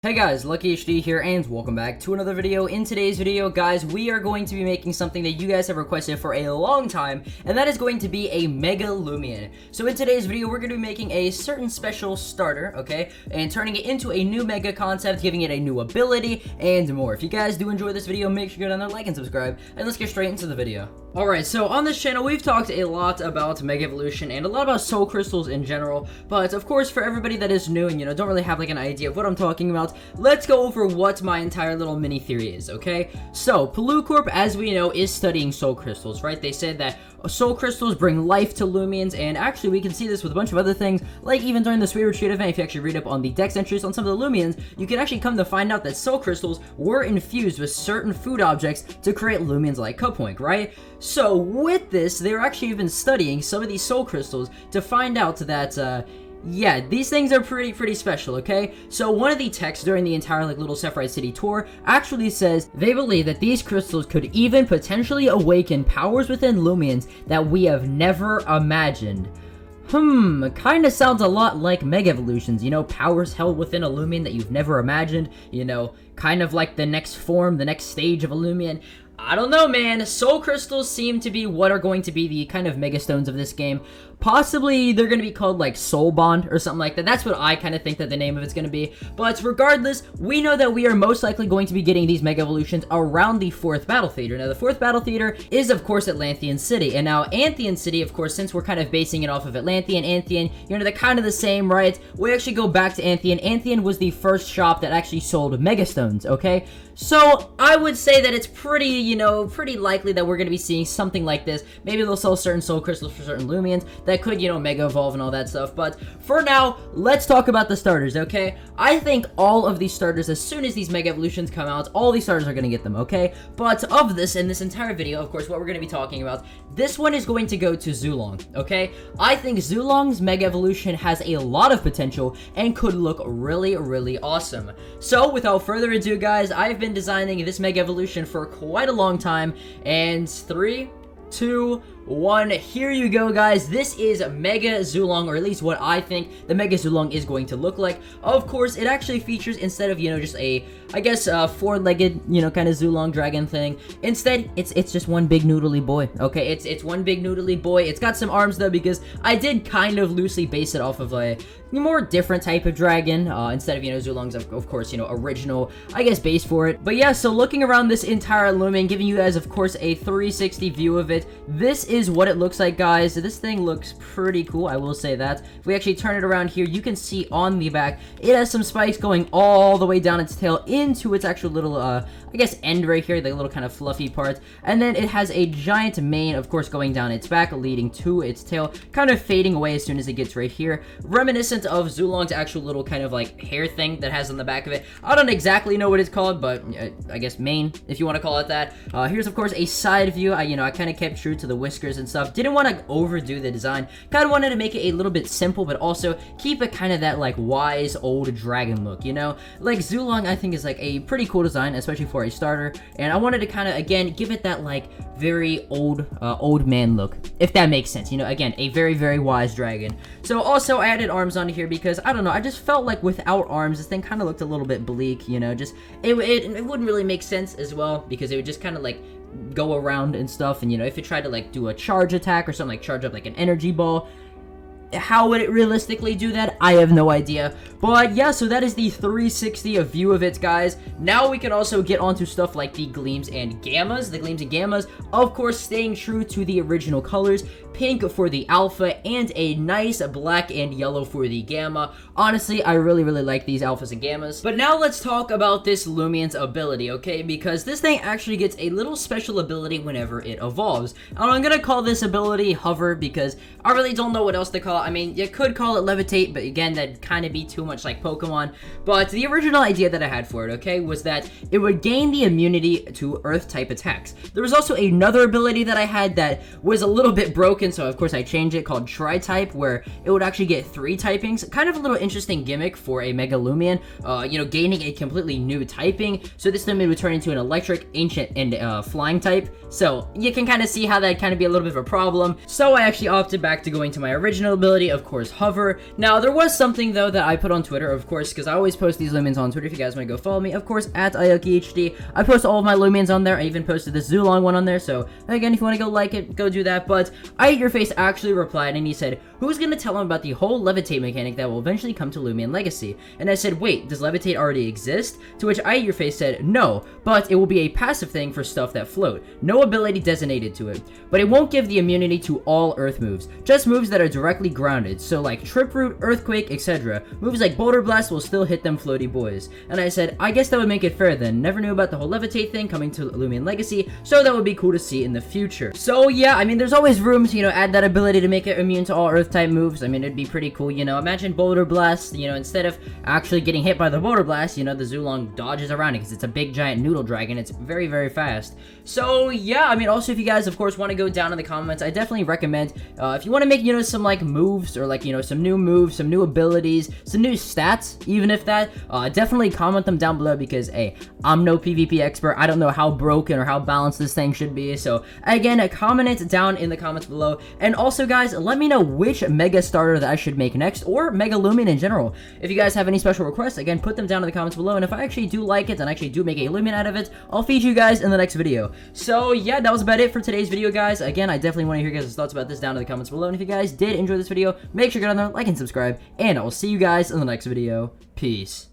Hey guys, LuckyHD here, and welcome back to another video. In today's video, guys, we are going to be making something that you guys have requested for a long time, and that is going to be a Mega Loomian. So in today's video, we're going to be making a certain special starter, okay, and turning it into a new Mega concept, giving it a new ability, and more. If you guys do enjoy this video, make sure you go down there, like, and subscribe, and let's get straight into the video. Alright, so on this channel, we've talked a lot about Mega Evolution, and a lot about Soul Crystals in general, but of course, for everybody that is new and, don't really have, like, an idea of what I'm talking about, let's go over what my entire little mini theory is, okay? So, Corp, as we know, is studying Soul Crystals, right? They said that Soul Crystals bring life to Loomians, and actually we can see this with a bunch of other things, like even during the Sweet Retreat event. If you actually read up on the Dex entries on some of the Loomians, you can actually come to find out that Soul Crystals were infused with certain food objects to create Loomians like Cuppoink, right? So, with this, they're actually even studying some of these Soul Crystals to find out that, yeah, these things are pretty special, okay? So one of the texts during the entire little Sephiroth City tour actually says they believe that these crystals could even potentially awaken powers within Loomians that we have never imagined. Kinda sounds a lot like Mega Evolutions, powers held within a Loomian that you've never imagined, kind of like the next form, the next stage of a Loomian. I don't know, man. Soul Crystals seem to be what are going to be the kind of Mega Stones of this game. Possibly, they're going to be called, like, Soul Bond or something like that. That's what I kind of think that the name of it's going to be. But regardless, we know that we are most likely going to be getting these Mega Evolutions around the 4th Battle Theater. Now, the 4th Battle Theater is, of course, Atlantean City. And now, Anthean City, of course, since we're kind of basing it off of Atlantean, they're kind of the same, right? We actually go back to Anthean. Anthean was the first shop that actually sold Mega Stones, okay? So, I would say that it's pretty likely that we're going to be seeing something like this. Maybe they'll sell certain Soul Crystals for certain Loomians that could, Mega Evolve and all that stuff. But for now, let's talk about the starters, okay? I think all of these starters, as soon as these Mega Evolutions come out, all these starters are going to get them, okay? But of this, in this entire video, of course, what we're going to be talking about, this one is going to go to Zulong, okay? I think Zulong's Mega Evolution has a lot of potential and could look really awesome. So, without further ado, guys, I've been designing this Mega Evolution for quite a long time, and 3, 2, 1, here you go, guys. This is Mega Zulong, or at least what I think the Mega Zulong is going to look like. Of course, it actually features, instead of, just a, I guess, four-legged, kind of Zulong dragon thing, instead, it's just one big noodly boy, okay? It's one big noodly boy. It's got some arms, though, because I did kind of loosely base it off of a more different type of dragon, instead of, Zulong's, of course, original, I guess, base for it. But yeah, so looking around this entire Loomian, giving you guys, of course, a 360 view of it, this is what it looks like, guys. This thing looks pretty cool, I will say that. If we actually turn it around here, you can see on the back, it has some spikes going all the way down its tail into its actual little, I guess, end right here, the little kind of fluffy part. And then it has a giant mane, of course, going down its back, leading to its tail, kind of fading away as soon as it gets right here. Reminiscent of Zulong's actual little kind of, like, hair thing that has on the back of it. I don't exactly know what it's called, but I guess mane, if you want to call it that. Here's, of course, a side view. I kind of kept true to the whiskers and stuff. Didn't want to overdo the design. Kind of wanted to make it a little bit simple, but also keep it kind of that, like, wise old dragon look, Like, Zulong, I think, is, like, a pretty cool design, especially for a starter, and I wanted to kind of, again, give it that, like, very old man look, if that makes sense. Again, a very wise dragon. So, also, I added arms onto here because, I don't know, I just felt like without arms, this thing kind of looked a little bit bleak, just, it wouldn't really make sense as well, because it would just kind of, like, go around and stuff, and if it tried to, like, do a charge attack or something, like charge up like an energy ball, how would it realistically do that? I have no idea. But yeah, so that is the 360 view of it, guys. Now we can also get onto stuff like the gleams and gammas. The gleams and gammas, of course, staying true to the original colors. Pink for the alpha, and a nice black and yellow for the gamma. Honestly, I really like these alphas and gammas. But now let's talk about this Loomian's ability, okay? Because this thing actually gets a little special ability whenever it evolves. And I'm gonna call this ability Hover, because I really don't know what else to call it. I mean, you could call it Levitate, but again, that'd kind of be too much like Pokemon. But the original idea that I had for it, okay, was that it would gain the immunity to Earth-type attacks. There was also another ability that I had that was a little bit broken, so of course I changed it, called Tri-Type, where it would actually get 3 typings. Kind of a little interesting gimmick for a Mega Loomian, gaining a completely new typing. So this time it would turn into an Electric, Ancient, and Flying type. So you can kind of see how that kind of be a little bit of a problem. So I actually opted back to going to my original ability, ability, of course, hover. Now, there was something, though, that I put on Twitter, of course, because I always post these Loomians on Twitter. If you guys want to go follow me, of course, at LuckyHD. I post all of my Loomians on there. I even posted this Zulong one on there, so, again, if you want to go like it, go do that. But I Eat Your Face actually replied, and he said, who's going to tell him about the whole levitate mechanic that will eventually come to Loomian Legacy? And I said, wait, does levitate already exist? To which I Eat Your Face said, no, but it will be a passive thing for stuff that float. No ability designated to it. But it won't give the immunity to all earth moves, just moves that are directly grounded, so like Trip Root, Earthquake, etc. Moves like Boulder Blast will still hit them floaty boys. And I said, I guess that would make it fair then. Never knew about the whole levitate thing coming to Loomian Legacy, so that would be cool to see in the future. So yeah, I mean, there's always room to, add that ability to make it immune to all earth type moves. I mean, it'd be pretty cool, imagine Boulder Blast, instead of actually getting hit by the Boulder Blast, the Zulong dodges around it because it's a big giant noodle dragon. It's very, very fast. So yeah, I mean, also if you guys, of course, want to go down in the comments, I definitely recommend, if you want to make, some like moves or like, some new moves, some new abilities, some new stats, even if that, definitely comment them down below because, hey, I'm no PvP expert. I don't know how broken or how balanced this thing should be. So again, comment it down in the comments below. And also, guys, let me know which Mega Starter that I should make next or Mega Loomian in general. If you guys have any special requests, again, put them down in the comments below. And if I actually do like it and actually do make a Loomian out of it, I'll feed you guys in the next video. So yeah, that was about it for today's video, guys. Again, I definitely want to hear your guys' thoughts about this down in the comments below. And if you guys did enjoy this video, make sure to go down there, like and subscribe. And I will see you guys in the next video. Peace.